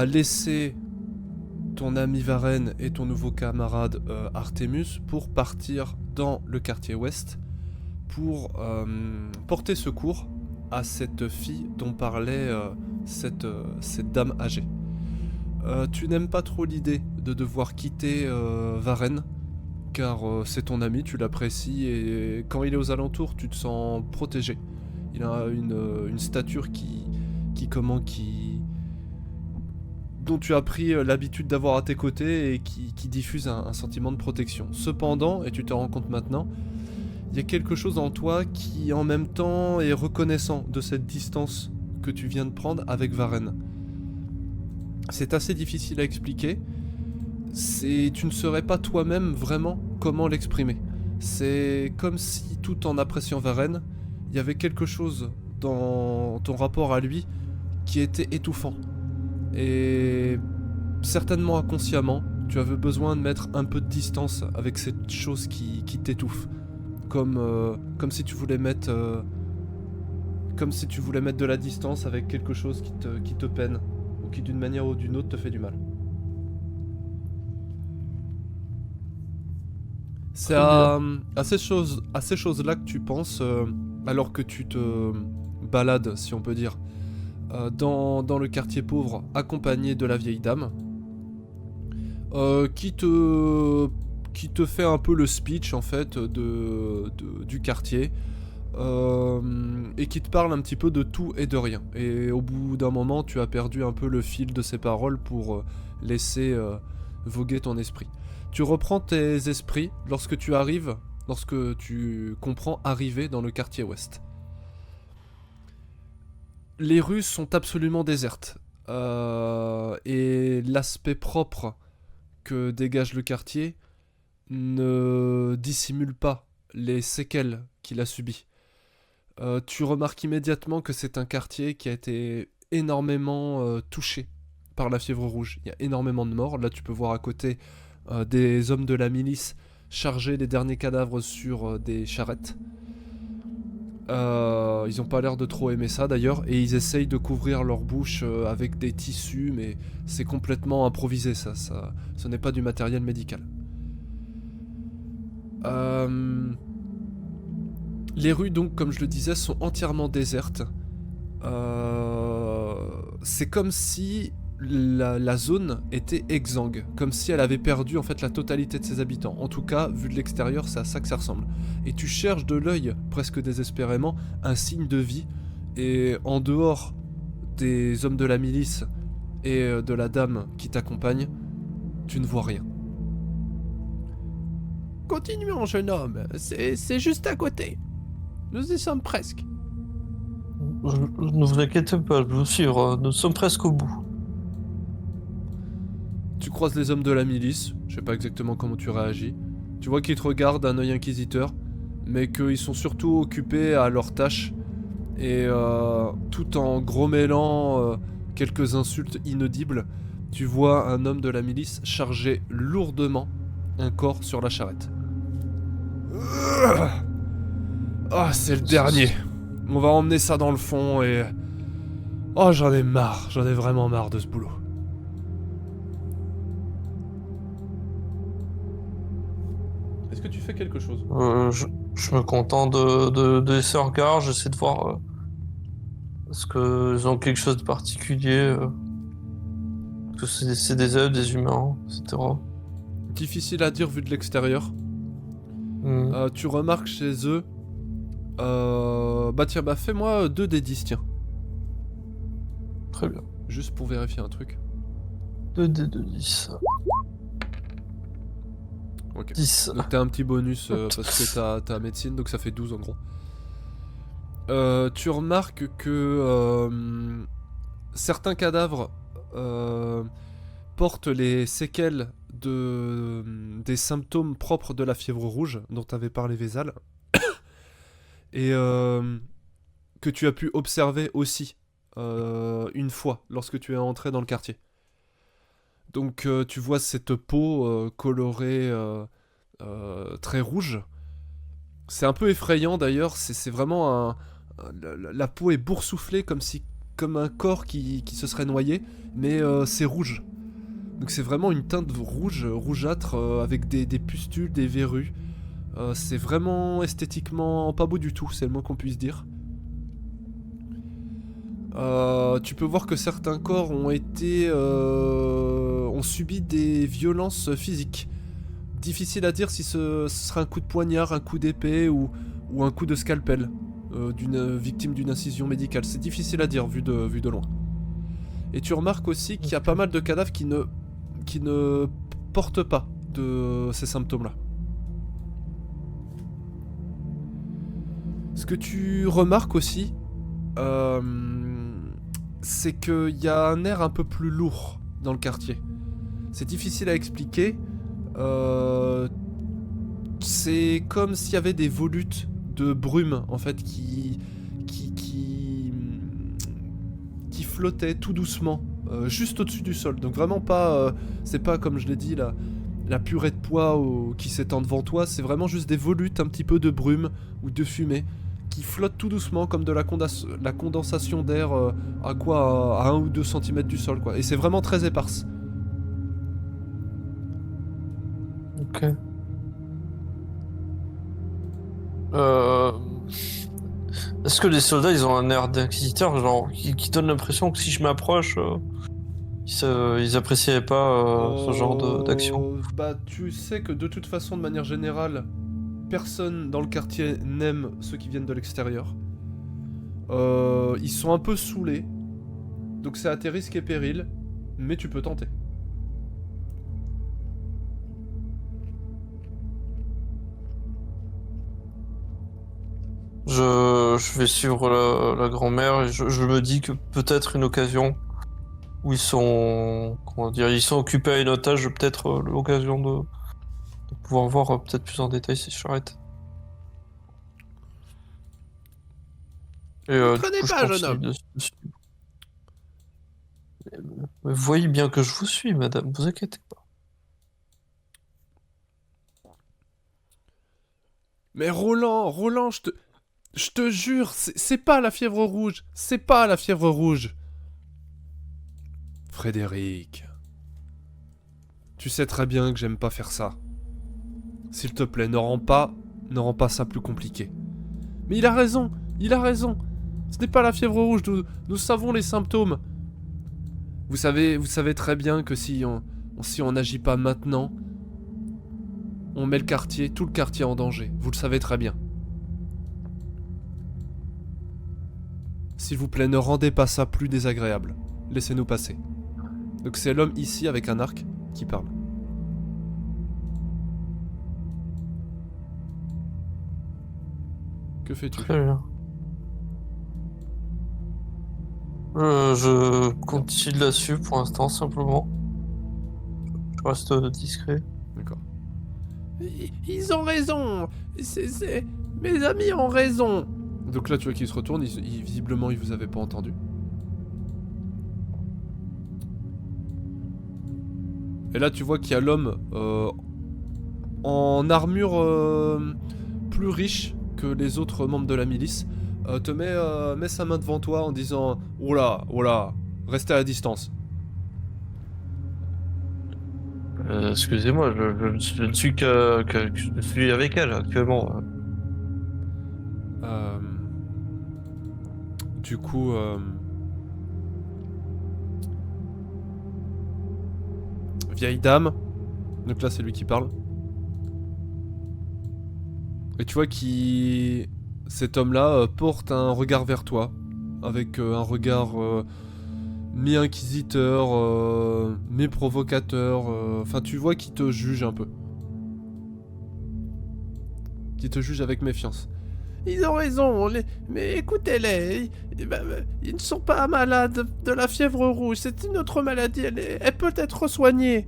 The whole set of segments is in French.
as laissé ton ami Varen et ton nouveau camarade Artemus pour partir dans le quartier ouest pour porter secours à cette fille dont parlait cette dame âgée. Tu n'aimes pas trop l'idée de devoir quitter Varen, car c'est ton ami, tu l'apprécies, et quand il est aux alentours, tu te sens protégé. Il a une stature dont tu as pris l'habitude d'avoir à tes côtés et qui diffuse un sentiment de protection. Cependant, et tu te rends compte maintenant, il y a quelque chose en toi qui en même temps est reconnaissant de cette distance que tu viens de prendre avec Varen. C'est assez difficile à expliquer. Tu ne saurais pas toi-même vraiment comment l'exprimer. C'est comme si, tout en appréciant Varen, il y avait quelque chose dans ton rapport à lui qui était étouffant. Et certainement inconsciemment, tu avais besoin de mettre un peu de distance avec cette chose qui t'étouffe. Comme si tu voulais mettre de la distance avec quelque chose qui te peine, ou qui d'une manière ou d'une autre te fait du mal. C'est à ces choses-là que tu penses alors que tu te balades, si on peut dire, dans le quartier pauvre, accompagné de la vieille dame, qui te fait un peu le speech en fait du quartier, et qui te parle un petit peu de tout et de rien. Et au bout d'un moment, tu as perdu un peu le fil de ses paroles pour laisser voguer ton esprit. Tu reprends tes esprits lorsque tu comprends arriver dans le quartier ouest. Les rues sont absolument désertes, et l'aspect propre que dégage le quartier ne dissimule pas les séquelles qu'il a subies. Tu remarques immédiatement que c'est un quartier qui a été énormément touché par la fièvre rouge. Il y a énormément de morts. Là, tu peux voir à côté des hommes de la milice charger les derniers cadavres sur des charrettes. Ils ont pas l'air de trop aimer ça d'ailleurs, et ils essayent de couvrir leur bouche avec des tissus, mais c'est complètement improvisé, ce n'est pas du matériel médical. Les rues, donc, comme je le disais, sont entièrement désertes. C'est comme si la zone était exsangue, comme si elle avait perdu en fait la totalité de ses habitants. En tout cas, vu de l'extérieur, c'est à ça que ça ressemble. Et tu cherches de l'œil, presque désespérément, un signe de vie, et en dehors des hommes de la milice et de la dame qui t'accompagne, tu ne vois rien. Continuons, jeune homme, c'est juste à côté. Nous y sommes presque. Ne vous inquiétez pas, je vais vous suivre, nous sommes presque au bout. Tu croises les hommes de la milice, je sais pas exactement comment tu réagis. Tu vois qu'ils te regardent d'un œil inquisiteur, mais qu'ils sont surtout occupés à leurs tâches, et tout en grommelant quelques insultes inaudibles, tu vois un homme de la milice charger lourdement un corps sur la charrette. Ah, c'est le dernier. On va emmener ça dans le fond et... Oh, j'en ai vraiment marre de ce boulot. Est-ce que tu fais quelque chose ? Je me contente de laisser un regard, j'essaie de voir est-ce qu'ils ont quelque chose de particulier, parce que c'est des œufs, des humains, etc. Difficile à dire vu de l'extérieur. Tu remarques chez eux... tiens, fais-moi 2 des 10, tiens. Très bien. Juste pour vérifier un truc. 2 des 2, 10. Ok. 10. Donc t'as un petit bonus parce que t'as médecine, donc ça fait 12 en gros. Tu remarques que certains cadavres portent les séquelles des symptômes propres de la fièvre rouge dont t'avait parlé Vézal. Et que tu as pu observer aussi une fois lorsque tu es entré dans le quartier. Donc tu vois cette peau colorée très rouge. C'est un peu effrayant d'ailleurs, c'est vraiment la peau est boursouflée comme si comme un corps qui se serait noyé, mais c'est rouge. Donc c'est vraiment une teinte rouge, rougeâtre, avec des pustules, des verrues. C'est vraiment esthétiquement pas beau du tout, c'est le moins qu'on puisse dire. Tu peux voir que certains corps ont subi des violences physiques. Difficile à dire si ce sera un coup de poignard, un coup d'épée ou un coup de scalpel d'une victime d'une incision médicale. C'est difficile à dire vu de loin. Et tu remarques aussi qu'il y a pas mal de cadavres qui ne portent pas de ces symptômes-là. Ce que tu remarques aussi, c'est qu'il y a un air un peu plus lourd dans le quartier. C'est difficile à expliquer. C'est comme s'il y avait des volutes de brume en fait qui flottaient tout doucement juste au-dessus du sol. Donc vraiment pas, c'est pas comme je l'ai dit la purée de pois qui s'étend devant toi. C'est vraiment juste des volutes, un petit peu de brume ou de fumée qui flottent tout doucement comme de la condensation d'air à 1 ou 2 cm du sol quoi. Et c'est vraiment très éparse. Ok. Euh... Est-ce que les soldats, ils ont un air d'inquisiteur, genre, qui donne l'impression que si je m'approche, ils apprécieraient pas ce genre d'action? Bah tu sais que de toute façon de manière générale, personne dans le quartier n'aime ceux qui viennent de l'extérieur. Ils sont un peu saoulés, donc c'est à tes risques et périls, mais tu peux tenter. Je vais suivre la grand-mère et je me dis que peut-être une occasion où ils sont, comment dire, ils sont occupés à une otage, peut-être l'occasion de pouvoir voir peut-être plus en détail ces charrettes. Et Ne du traînez coup, je pas, jeune continue homme. de suivre. Mais vous voyez bien que je vous suis, madame, vous inquiétez pas. Mais Roland, je te jure, c'est pas la fièvre rouge, c'est pas la fièvre rouge. Frédéric, tu sais très bien que j'aime pas faire ça. S'il te plaît, ne rends pas ça plus compliqué. Mais il a raison. Ce n'est pas la fièvre rouge, nous savons les symptômes. Vous savez très bien que si on n'agit pas maintenant, on met tout le quartier en danger. Vous le savez très bien. S'il vous plaît, ne rendez pas ça plus désagréable. Laissez-nous passer. Donc c'est l'homme ici avec un arc qui parle. Que fais-tu ? Très bien. Je continue là-dessus pour l'instant, simplement. Je reste discret. D'accord. Ils ont raison. Mes amis ont raison. Donc là, tu vois qu'il se retourne, visiblement, il vous avait pas entendu. Et là, tu vois qu'il y a l'homme en armure plus riche que les autres membres de la milice. Met sa main devant toi en disant « Oh là, restez à la distance. Excusez-moi, je ne suis que je suis avec elle actuellement. » Euh, Du coup, vieille dame. Donc là, c'est lui qui parle. Et tu vois cet homme-là porte un regard vers toi. Avec un regard mi-inquisiteur, mi-provocateur. Enfin, tu vois qu'il te juge un peu. Qu'il te juge avec méfiance. Ils ont raison. Mais écoutez-les. Ils ne sont pas malades de la fièvre rouge. C'est une autre maladie. Elle peut être soignée.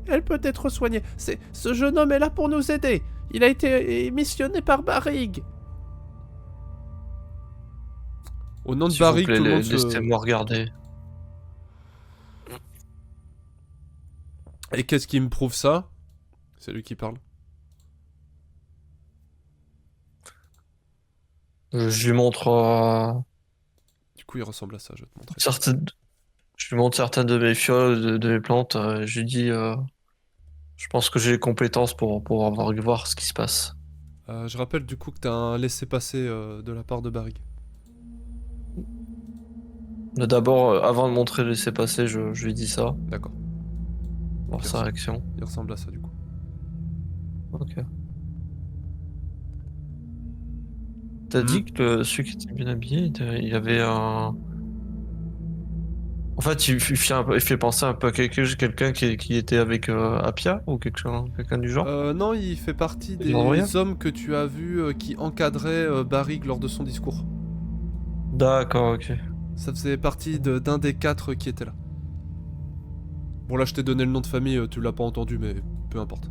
Ce jeune homme est là pour nous aider. Il a été missionné par Barrigue. Au nom de S'il vous Barrick, plaît, tout le monde se... laissez-moi regarder. Et qu'est-ce qui me prouve ça? C'est lui qui parle. Je lui montre. Du coup, il ressemble à ça, je vais te montrer. Je lui montre certaines de mes fioles, de mes plantes. Je lui dis, je pense que j'ai les compétences pour voir ce qui se passe. Je rappelle du coup que t'as un laissez-passer de la part de Barrick. Mais d'abord, avant de montrer le laisser-passer, je lui dis ça, D'accord. voir Ok, sa réaction. il ressemble à ça du coup. Ok. T'as dit que celui qui était bien habillé, il y avait un. En fait, il fait penser un peu à quelqu'un qui était avec Appia ou quelqu'un du genre. Non, il fait partie Il en rien. des hommes que tu as vus qui encadraient Barrick lors de son discours. D'accord, ok. Ça faisait partie d'un des 4 qui étaient là. Bon là je t'ai donné le nom de famille, tu l'as pas entendu mais peu importe.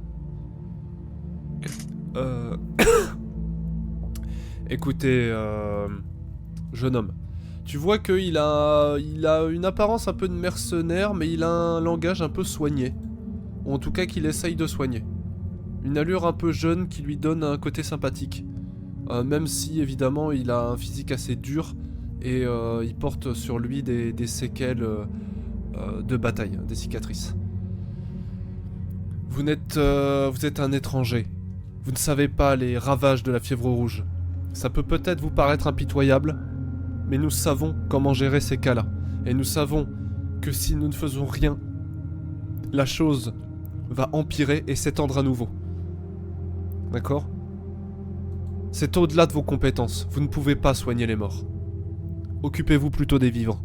Euh... Écoutez, jeune homme, tu vois qu'il il a une apparence un peu de mercenaire mais il a un langage un peu soigné. Ou en tout cas qu'il essaye de soigner. Une allure un peu jeune qui lui donne un côté sympathique. Même si évidemment il a un physique assez dur et il porte sur lui des séquelles de bataille, des cicatrices. Vous êtes un étranger. Vous ne savez pas les ravages de la fièvre rouge. Ça peut peut-être vous paraître impitoyable, mais nous savons comment gérer ces cas-là. Et nous savons que si nous ne faisons rien, la chose va empirer et s'étendre à nouveau. D'accord ? C'est au-delà de vos compétences. Vous ne pouvez pas soigner les morts. Occupez-vous plutôt des vivants.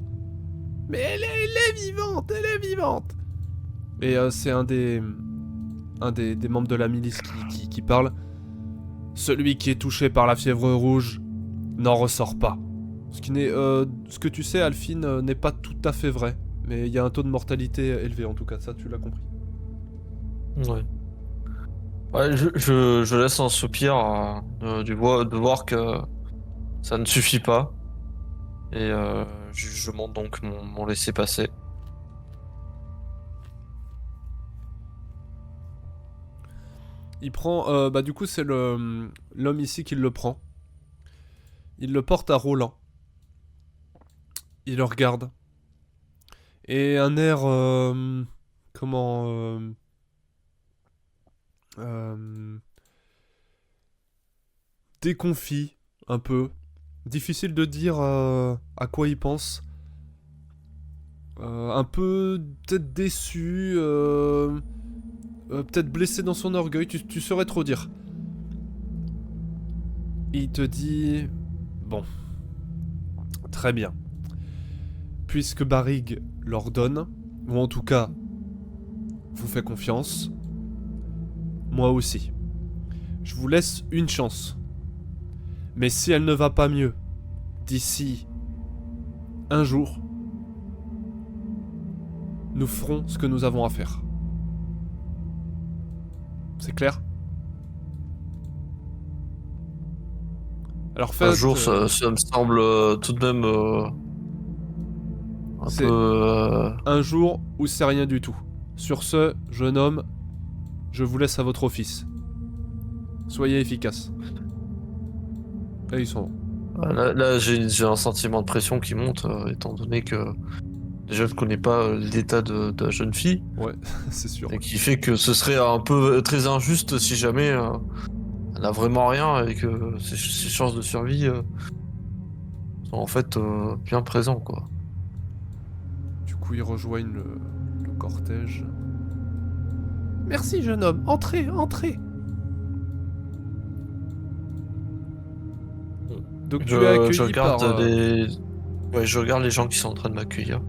Mais elle est vivante, elle est vivante. Et c'est un des membres de la milice qui parle. Celui qui est touché par la fièvre rouge n'en ressort pas. Ce que tu sais, Alphine, n'est pas tout à fait vrai. Mais il y a un taux de mortalité élevé, en tout cas, ça tu l'as compris. Ouais. Ouais, je laisse un soupir de voir que ça ne suffit pas. Et je monte donc mon laisser-passer. Il prend... du coup, c'est l'homme ici qui le prend. Il le porte à Roland. Il le regarde. Et un air... comment... déconfit, un peu. Difficile de dire à quoi il pense. Un peu peut-être déçu, peut-être blessé dans son orgueil, tu saurais trop dire. Il te dit... Bon. Très bien. Puisque Barrig l'ordonne, ou en tout cas, vous fait confiance, moi aussi. Je vous laisse une chance. Mais si elle ne va pas mieux, d'ici un jour, nous ferons ce que nous avons à faire. C'est clair ? Alors faites... Un jour, ça me semble tout de même un C'est- peu. Un jour où c'est rien du tout. Sur ce, jeune homme, je vous laisse à votre office. Soyez efficace. Et ils sont... Là, j'ai un sentiment de pression qui monte, étant donné que déjà je ne connais pas l'état de la jeune fille, Ouais, c'est sûr. et qui fait que ce serait un peu très injuste si jamais elle n'a vraiment rien et que ses chances de survie sont en fait bien présents, quoi. Du coup, ils rejoignent le cortège. Merci, jeune homme. Entrez, entrez. Donc tu es accueilli Je regarde par... Ouais, je regarde les gens qui sont en train de m'accueillir.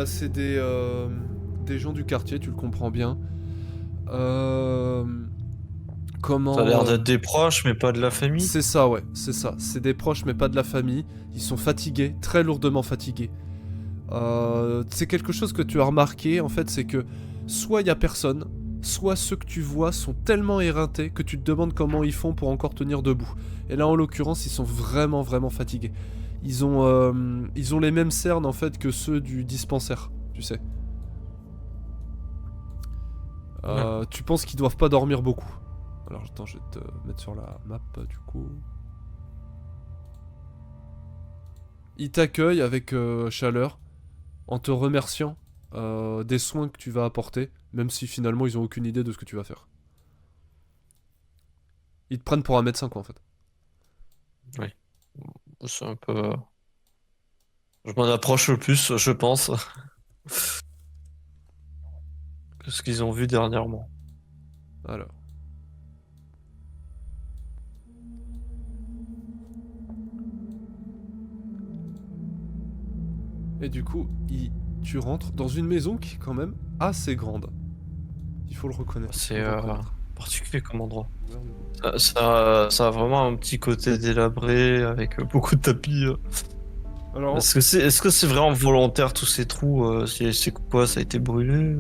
c'est des gens du quartier, tu le comprends bien. Comment... Ça a l'air d'être des proches, mais pas de la famille. C'est ça, ouais, c'est ça. C'est des proches, mais pas de la famille. Ils sont fatigués, très lourdement fatigués. C'est quelque chose que tu as remarqué, en fait, c'est que soit il y a personne, soit ceux que tu vois sont tellement éreintés que tu te demandes comment ils font pour encore tenir debout. Et là, en l'occurrence, ils sont vraiment, vraiment fatigués. Ils ont les mêmes cernes, en fait, que ceux du dispensaire, tu sais. Tu penses qu'ils doivent pas dormir beaucoup. Alors, attends, je vais te mettre sur la map, du coup. Il t'accueille avec chaleur, en te remerciant des soins que tu vas apporter, même si finalement ils ont aucune idée de ce que tu vas faire. Ils te prennent pour un médecin, quoi, en fait. C'est un peu. Je m'en approche le plus, je pense, que ce qu'ils ont vu dernièrement. Alors. Et du coup, tu rentres dans une maison qui est quand même assez grande. Il faut le reconnaître. C'est faut le reconnaître. particulier comme endroit. Ça a vraiment un petit côté délabré avec beaucoup de tapis. Alors, Est-ce que c'est vraiment volontaire tous ces trous? C'est quoi? Ça a été brûlé?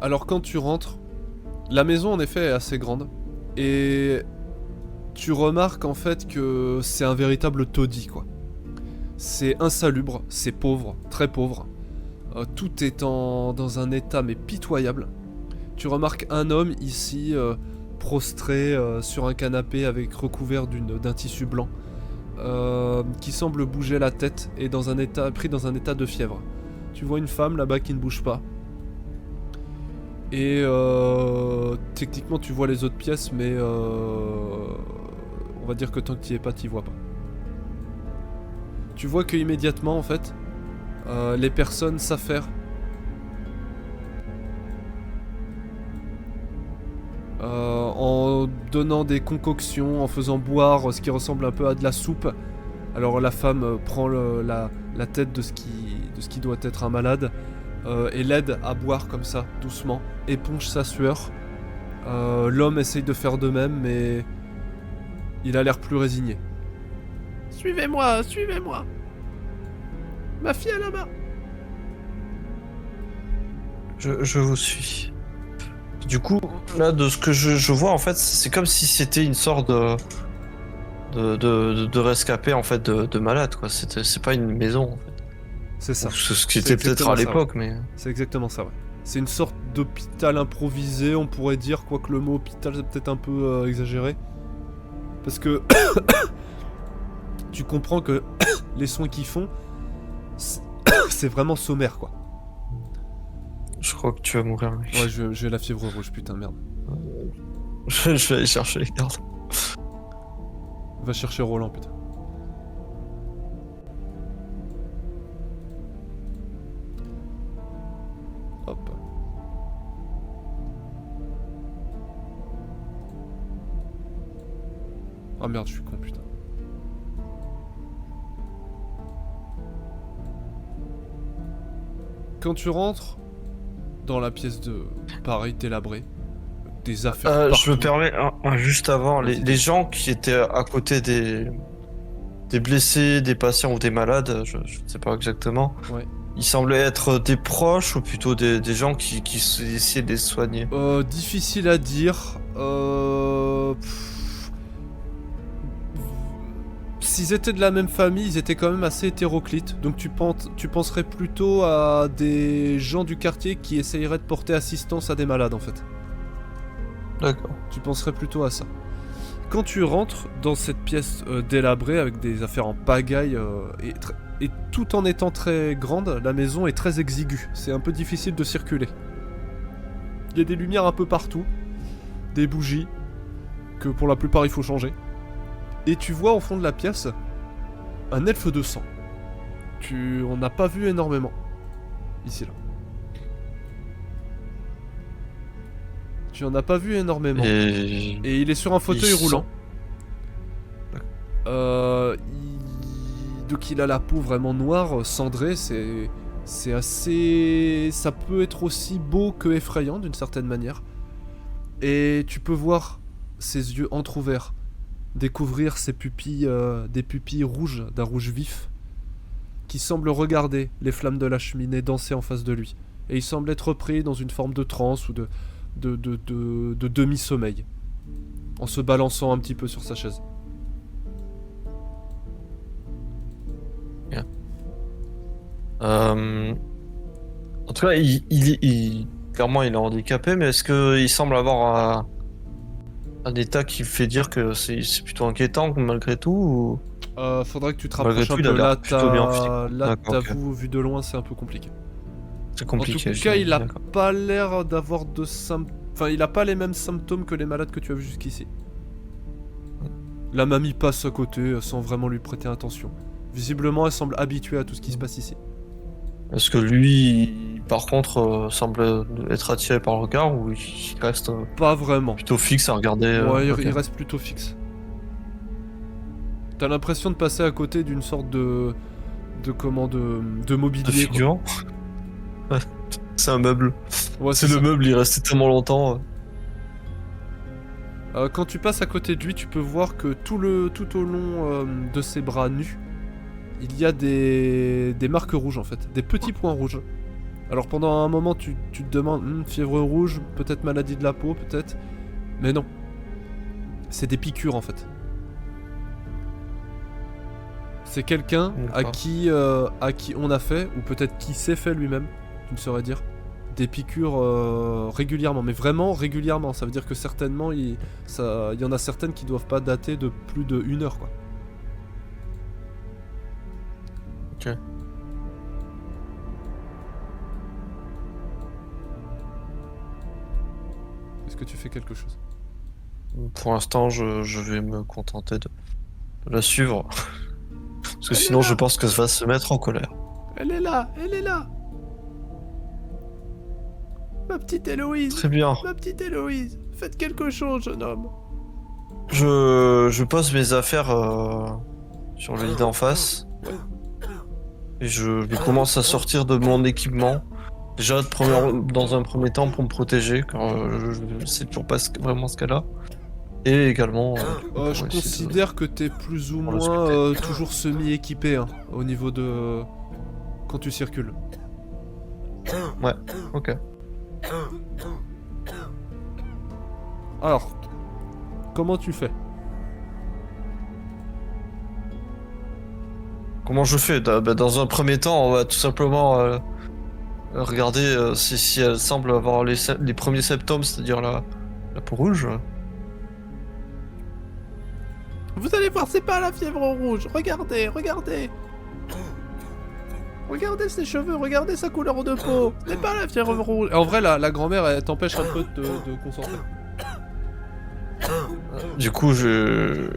alors quand tu rentres, la maison en effet est assez grande. Et tu remarques en fait que c'est un véritable taudis, quoi. C'est insalubre, c'est pauvre, très pauvre. Tout est dans un état mais pitoyable. Tu remarques un homme ici prostré sur un canapé avec recouvert d'un tissu blanc, qui semble bouger la tête et pris dans un état de fièvre. Tu vois une femme là-bas qui ne bouge pas. Et techniquement tu vois les autres pièces, mais on va dire que tant que tu y es pas, tu vois pas. Tu vois que immédiatement en fait, les personnes s'affairent en donnant des concoctions, en faisant boire ce qui ressemble un peu à de la soupe. Alors la femme prend la tête de ce qui doit être un malade et l'aide à boire comme ça, doucement, éponge sa sueur. L'homme essaye de faire de même, mais il a l'air plus résigné. Suivez-moi, suivez-moi. Ma fille est là-bas. Je vous suis. Du coup, là, de ce que je vois, en fait, c'est comme si c'était une sorte de rescapé, en fait, de malade, quoi. C'est pas une maison, en fait. C'est ça. Ou ce qui C'est était peut-être à exactement ça, l'époque, mais... C'est exactement ça, ouais. C'est une sorte d'hôpital improvisé, on pourrait dire, quoique le mot hôpital c'est peut-être un peu exagéré. Parce que tu comprends que les soins qu'ils font, c'est vraiment sommaire, quoi. Je crois que tu vas mourir, mec. Ouais, j'ai la fièvre rouge, putain, merde. Je vais aller chercher les gardes. Va chercher Roland, putain. Hop. Ah merde, je suis con, putain. Quand tu rentres dans la pièce de pareil délabrée, des affaires partout. Je me permets, juste avant, les gens qui étaient à côté des blessés, des patients ou des malades, je ne sais pas exactement, Ouais. ils semblaient être des proches ou plutôt des gens qui essayaient de les soigner. Difficile à dire. S'ils étaient de la même famille, ils étaient quand même assez hétéroclites. Donc tu penserais plutôt à des gens du quartier qui essayeraient de porter assistance à des malades en fait. D'accord. Tu penserais plutôt à ça. Quand tu rentres dans cette pièce délabrée avec des affaires en pagaille et tout en étant très grande, la maison est très exiguë. C'est un peu difficile de circuler. Il y a des lumières un peu partout, des bougies que pour la plupart il faut changer. Et tu vois au fond de la pièce un elfe de sang. On n'a pas vu énormément ici là. Tu en as pas vu énormément. Et il est sur un fauteuil roulant. Donc il a la peau vraiment noire, cendrée, c'est assez... Ça peut être aussi beau que effrayant d'une certaine manière. Et tu peux voir ses yeux entr'ouverts, découvrir ses pupilles, des pupilles rouges, d'un rouge vif, qui semblent regarder les flammes de la cheminée danser en face de lui. Et il semble être pris dans une forme de transe ou de demi-sommeil, en se balançant un petit peu sur sa chaise. En tout cas, clairement, il est handicapé, mais est-ce qu'il semble avoir un état qui fait dire que c'est plutôt inquiétant malgré tout ou... Faudrait que tu te Malgré rapproches un tout, il a peu. l'air Là, plutôt bien physique. D'accord, t'avoue, vu de loin, c'est un peu compliqué. C'est En compliqué. tout cas, il a d'accord. pas l'air d'avoir de symptômes. Enfin, il a pas les mêmes symptômes que les malades que tu as vus jusqu'ici. La mamie passe à côté sans vraiment lui prêter attention. Visiblement, elle semble habituée à tout ce qui se passe ici. Est-ce que lui, par contre, semble être attiré par le regard ou il reste Pas vraiment. plutôt fixe à regarder Ouais, ok. il reste plutôt fixe. T'as l'impression de passer à côté d'une sorte de mobilier. De figurant Ouais, c'est un meuble. Quoi. Ouais, C'est ça. le meuble, il restait tellement longtemps. Quand tu passes à côté de lui, tu peux voir que tout au long de ses bras nus, il y a des marques rouges en fait, des petits points rouges. Alors pendant un moment, tu te demandes, fièvre rouge, peut-être maladie de la peau, peut-être. Mais non. C'est des piqûres en fait. C'est quelqu'un à qui on a fait, ou peut-être qui s'est fait lui-même, tu ne saurais dire, des piqûres régulièrement, mais vraiment régulièrement. Ça veut dire que certainement, il y en a certaines qui doivent pas dater de plus de 1 heure, quoi. Ok. Est-ce que tu fais quelque chose? Pour l'instant, je vais me contenter de la suivre. Parce que Elle est sinon, là. je pense que ça va se mettre en colère. Elle est là, elle est là. Ma petite Héloïse, Très bien. ma petite Héloïse, faites quelque chose, jeune homme. Je pose mes affaires sur le lit d'en face. Et je commence à sortir de mon équipement. Déjà, dans un premier temps, pour me protéger, car je sais toujours pas vraiment ce qu'elle a. Et également. Je pour essayer considère que t'es plus ou pour le moins sculpter. toujours semi-équipé, hein, au niveau de... quand tu circules. Ouais, ok. Alors, comment tu fais? Comment je fais? Dans un premier temps, on va tout simplement regarder si elle semble avoir les premiers symptômes, c'est-à-dire la peau rouge. Vous allez voir, c'est pas la fièvre rouge. Regardez, regardez. Regardez ses cheveux, regardez sa couleur de peau. C'est pas la fièvre rouge. En vrai, la grand-mère, elle t'empêche un peu de concentrer. Du coup, je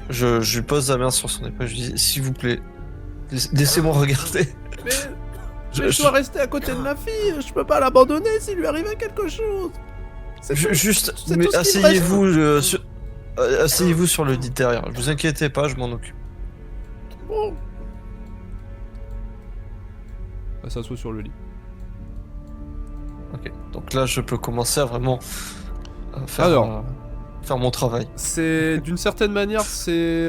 lui pose la main sur son épaule, je lui dis, s'il vous plaît, laissez-moi regarder. Mais je dois rester à côté de ma fille. Je peux pas l'abandonner s'il lui arrivait quelque chose. C'est tout. Juste, c'est mais tout ce qui me reste. asseyez-vous sur le lit derrière. Vous inquiétez pas, je m'en occupe. Bon. Elle s'assoit sur le lit. Ok, donc là, je peux commencer à vraiment faire, Alors. faire mon travail. C'est d'une certaine manière, c'est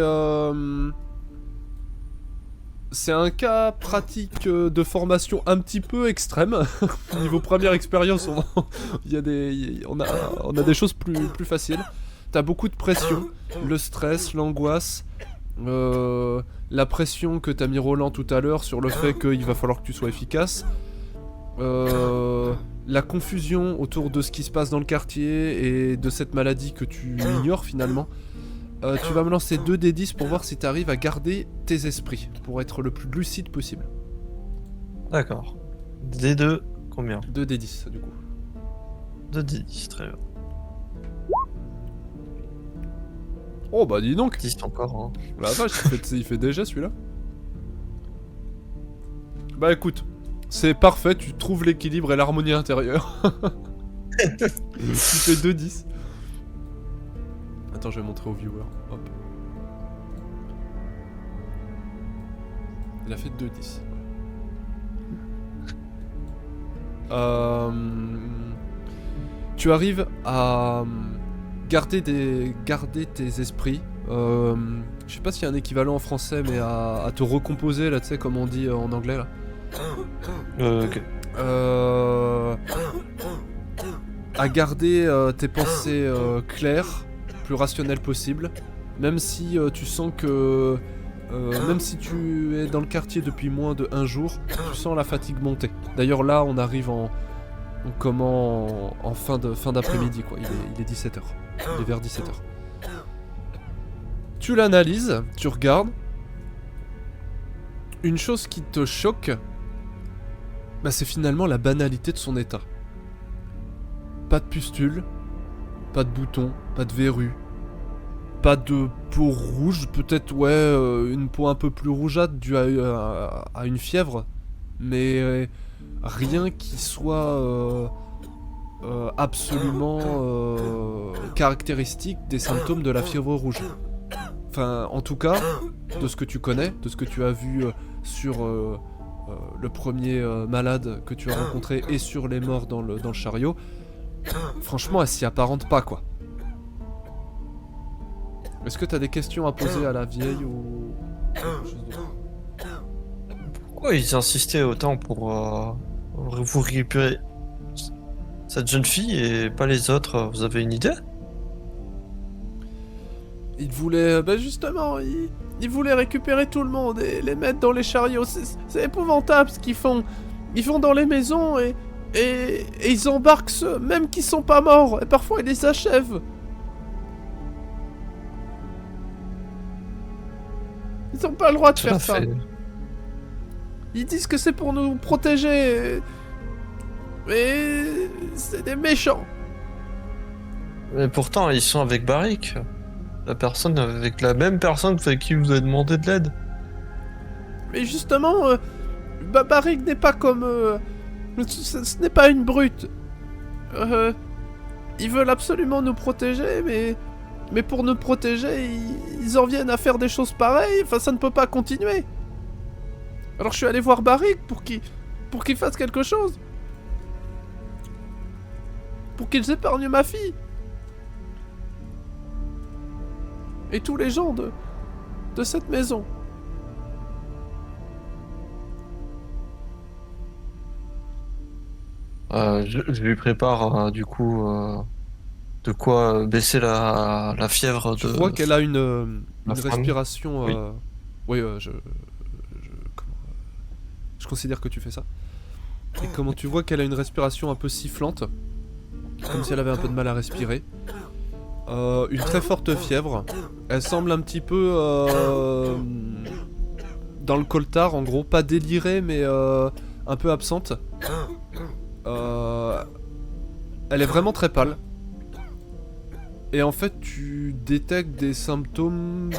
un cas pratique de formation un petit peu extrême. Niveau première expérience, on a des choses plus faciles. T'as beaucoup de pression, le stress, l'angoisse, la pression que t'as mis Roland tout à l'heure sur le fait qu'il va falloir que tu sois efficace. La confusion autour de ce qui se passe dans le quartier et de cette maladie que tu ignores finalement. Tu vas me lancer 2d10 pour voir si tu arrives à garder tes esprits, pour être le plus lucide possible. D'accord. D2, combien? 2d10 du coup. 2D10, très bien. Oh bah dis donc, 10 encore, hein. la vache, il fait déjà celui-là. Bah écoute, c'est parfait, tu trouves l'équilibre et l'harmonie intérieure. Tu fais 2-10. Attends, je vais montrer aux viewers. Hop. Il a fait 2-10. Tu arrives à garder tes esprits. Je sais pas s'il y a un équivalent en français, mais à te recomposer, là, tu sais, comme on dit en anglais, là. Ok. À garder tes pensées claires, plus rationnelles possible, même si tu sens que même si tu es dans le quartier depuis moins de 1 jour, tu sens la fatigue monter. D'ailleurs là on arrive en fin d'après-midi quoi, il est 17h. Il est vers 17h. Tu l'analyses, tu regardes, Une chose qui te choque, bah, c'est finalement la banalité de son état. Pas de pustules, pas de boutons, pas de verrues, pas de peau rouge, peut-être une peau un peu plus rougeâtre due à une fièvre, mais rien qui soit absolument caractéristique des symptômes de la fièvre rouge. Enfin, en tout cas, de ce que tu connais, de ce que tu as vu sur le premier malade que tu as rencontré et sur les morts dans le chariot, franchement, elle s'y apparente pas, quoi. Est-ce que t'as des questions à poser à la vieille ou quelque chose d'autre? Pourquoi ils insistaient autant pour vous récupérer cette jeune fille et pas les autres? Vous avez une idée? Ils voulaient, justement, ils voulaient récupérer tout le monde et les mettre dans les chariots. C'est épouvantable ce qu'ils font. Ils vont dans les maisons et ils embarquent ceux, même qui sont pas morts. Et parfois ils les achèvent. Ils ont pas le droit de faire ça. Ils disent que c'est pour nous protéger. Mais c'est des méchants. Mais pourtant, ils sont avec Barrick. Avec la même personne avec qui vous avez demandé de l'aide. Mais justement, Barrick n'est pas comme... ce n'est pas une brute. Ils veulent absolument nous protéger, mais pour nous protéger, ils en viennent à faire des choses pareilles. Enfin, ça ne peut pas continuer. Alors je suis allé voir Barrick pour qu'il fasse quelque chose. Pour qu'ils épargnent ma fille. Et tous les gens de cette maison. Je lui prépare du coup de quoi baisser la fièvre Tu de... vois qu'elle a une la femme. respiration... Oui. Oui, je considère que tu fais ça. Et comment tu vois qu'elle a une respiration un peu sifflante, comme si elle avait un peu de mal à respirer. Une très forte fièvre. Elle semble un petit peu dans le coltard, en gros, pas délirée, mais un peu absente. Elle est vraiment très pâle. Et en fait, tu détectes des symptômes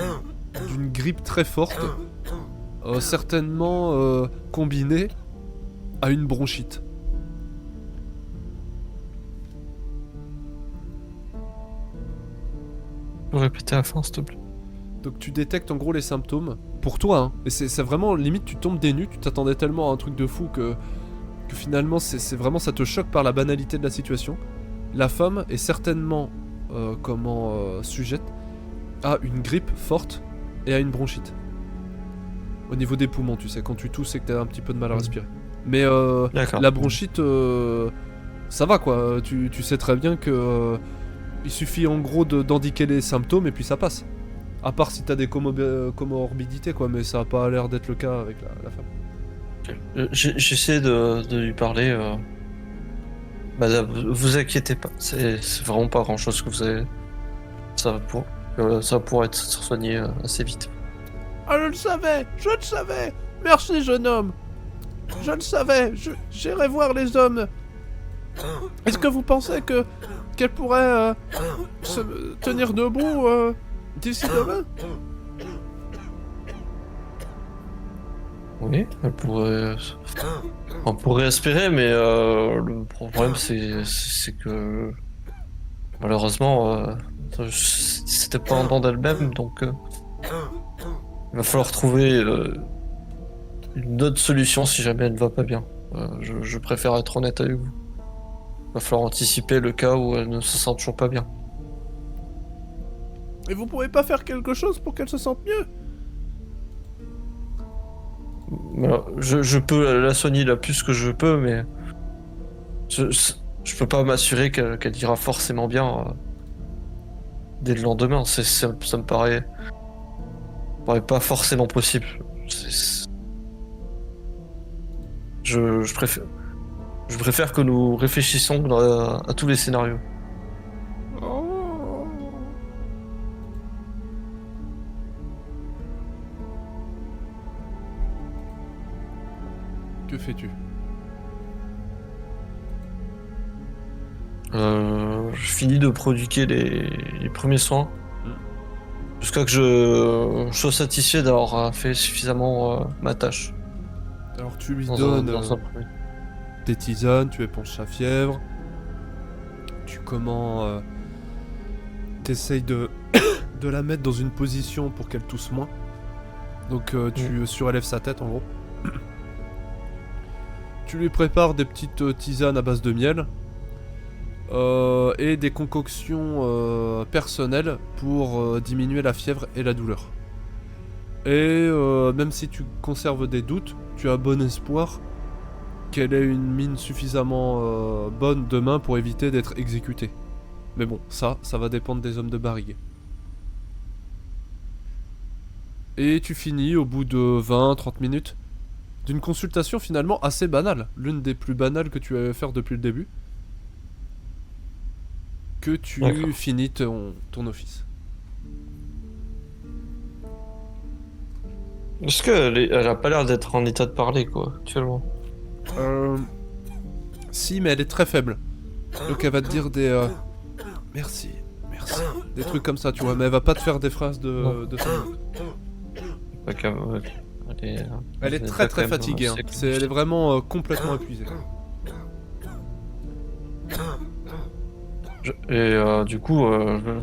d'une grippe très forte, certainement combinée à une bronchite. Répétez à la fin, s'il te plaît. Donc tu détectes en gros les symptômes, pour toi, hein, et c'est vraiment, limite tu tombes des nues, tu t'attendais tellement à un truc de fou que finalement c'est vraiment, ça te choque par la banalité de la situation. La femme est certainement, sujette à une grippe forte et à une bronchite. Au niveau des poumons, tu sais, quand tu tousses et que t'as un petit peu de mal à respirer. Mais D'accord. la bronchite, ça va quoi, tu sais très bien que... il suffit en gros d'indiquer les symptômes et puis ça passe. À part si t'as des comorbidités quoi, mais ça a pas l'air d'être le cas avec la femme. J'essaie de lui parler. Madame, vous inquiétez pas, c'est vraiment pas grand chose que vous avez. Ça pourra être soigné assez vite. Ah, je le savais. Merci, jeune homme. Je le savais, j'irai voir les hommes. Est-ce que vous pensez qu'elle pourrait se tenir debout d'ici demain? Oui, on pourrait espérer, mais le problème c'est que malheureusement c'était pas un don d'elle-même, donc il va falloir trouver une autre solution si jamais elle ne va pas bien. Je préfère être honnête avec vous. Il va falloir anticiper le cas où elle ne se sent toujours pas bien. Et vous pouvez pas faire quelque chose pour qu'elle se sente mieux? Alors, je peux la soigner la plus que je peux, mais je peux pas m'assurer qu'elle ira forcément bien dès le lendemain. Ça me paraît pas forcément possible. Je préfère que nous réfléchissions à tous les scénarios. Oh. Que fais-tu? Je finis de prodiguer les premiers soins. Mm. Jusqu'à que je sois satisfait d'avoir fait suffisamment ma tâche. Alors tu lui Dans donnes un premier. des tisanes, tu éponges sa fièvre. Tu t'essayes de de la mettre dans une position pour qu'elle tousse moins. Donc tu surélèves sa tête en gros. Tu lui prépares des petites tisanes à base de miel. Et des concoctions personnelles pour diminuer la fièvre et la douleur. Et même si tu conserves des doutes, tu as bon espoir qu'elle ait une mine suffisamment bonne demain pour éviter d'être exécutée. Mais bon, ça va dépendre des hommes de Barrigue. Et tu finis au bout de 20-30 minutes d'une consultation finalement assez banale, l'une des plus banales que tu avais faire depuis le début. Que tu D'accord. finis ton office. Est-ce qu'elle a pas l'air d'être en état de parler, quoi, actuellement? Si, mais elle est très faible. Donc elle va te dire des merci, des trucs comme ça, tu vois, mais elle va pas te faire des phrases de 5 minutes. Ok, ouais. Elle est très très fatiguée, hein. Elle est vraiment complètement épuisée. Du coup,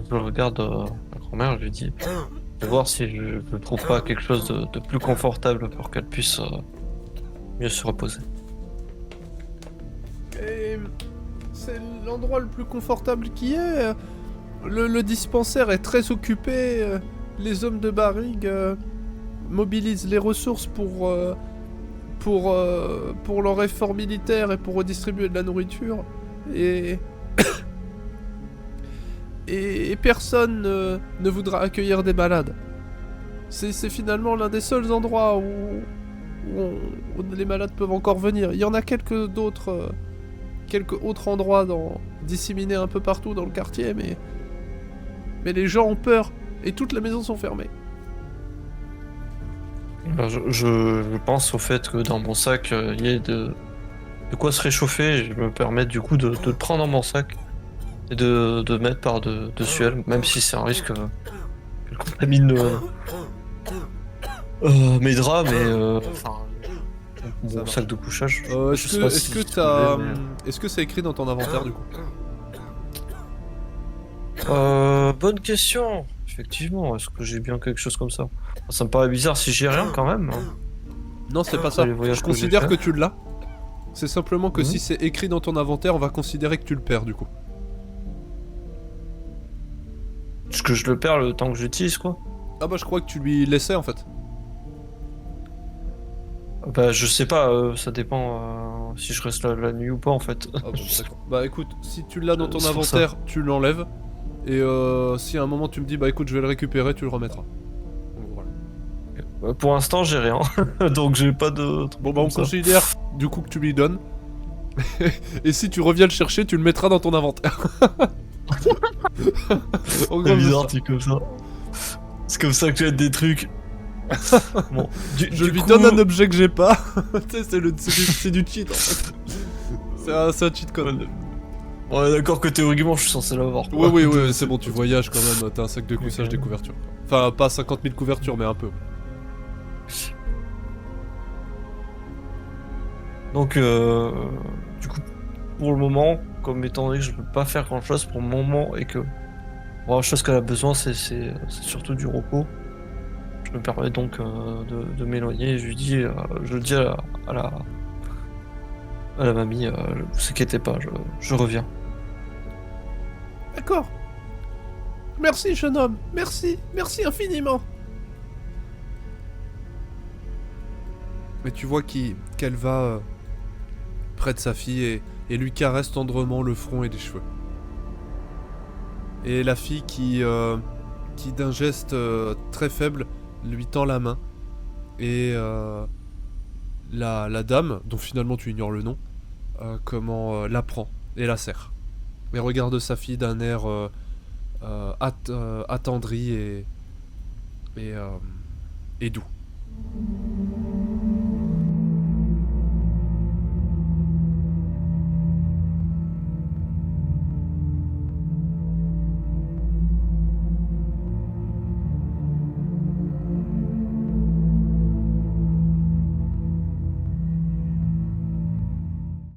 je regarde la grand-mère, je lui dis, je vais voir si je ne trouve pas quelque chose de plus confortable pour qu'elle puisse mieux se reposer. Et c'est l'endroit le plus confortable qui est. Le dispensaire est très occupé. Les hommes de Barrigue mobilisent les ressources pour leur effort militaire et pour redistribuer de la nourriture. Et personne ne voudra accueillir des malades. C'est finalement l'un des seuls endroits où les malades peuvent encore venir. Il y en a quelques autres endroits disséminés un peu partout dans le quartier, mais les gens ont peur et toutes les maisons sont fermées. Je pense au fait que dans mon sac, il y ait de quoi se réchauffer. Je me permets du coup de le prendre dans mon sac et de mettre dessus elle, même si c'est un risque qu'elle contamine mes draps, mais enfin Ça mon va. sac de couchage. Est-ce que c'est écrit dans ton inventaire du coup? Bonne question. Effectivement, est-ce que j'ai bien quelque chose comme ça? Ça me paraît bizarre si j'ai rien quand même. Non, c'est pas ça. Les voyages Je que considère j'ai que faits. tu l'as. C'est simplement que Mhm. si c'est écrit dans ton inventaire, on va considérer que tu le perds du coup. Est-ce que je le perds le temps que j'utilise, quoi? Ah bah je crois que tu lui laissais en fait. Bah, je sais pas, ça dépend si je reste là la nuit ou pas en fait. Ah bon, d'accord. Bah écoute, si tu l'as dans ton C'est pour ça. inventaire, tu l'enlèves. Et si à un moment tu me dis bah écoute je vais le récupérer, tu le remettras. Donc, voilà. Pour l'instant, j'ai rien, donc j'ai pas de. truc Bon bah on comme ça. considère du coup que tu lui donnes. Et si tu reviens le chercher, tu le mettras dans ton inventaire. En gros, C'est c'est bizarre, ça. tu comme ça. C'est comme ça que j'aide des trucs. Bon, Je du lui coup, donne un objet que j'ai pas. Tu sais, c'est du cheat en fait. C'est un cheat code. On est d'accord que théoriquement, je suis censé l'avoir. quoi. Oui, c'est bon, tu voyages quand même. T'as un sac de couchage, Ok. des couvertures. Enfin, pas 50 000 couvertures, mais un peu. Donc, du coup, pour le moment, comme étant donné que je peux pas faire grand chose pour le moment et que la chose qu'elle a besoin, c'est surtout du repos. Je me permets donc de m'éloigner et je lui dis, je le dis à la mamie, vous inquiétez pas, je reviens. D'accord. Merci, jeune homme. Merci infiniment. Mais tu vois qu'elle va près de sa fille et lui caresse tendrement le front et les cheveux. Et la fille qui d'un geste très faible, lui tend la main. Et la dame, dont finalement tu ignores le nom, la prend et la serre. Et regarde sa fille d'un air attendri et doux.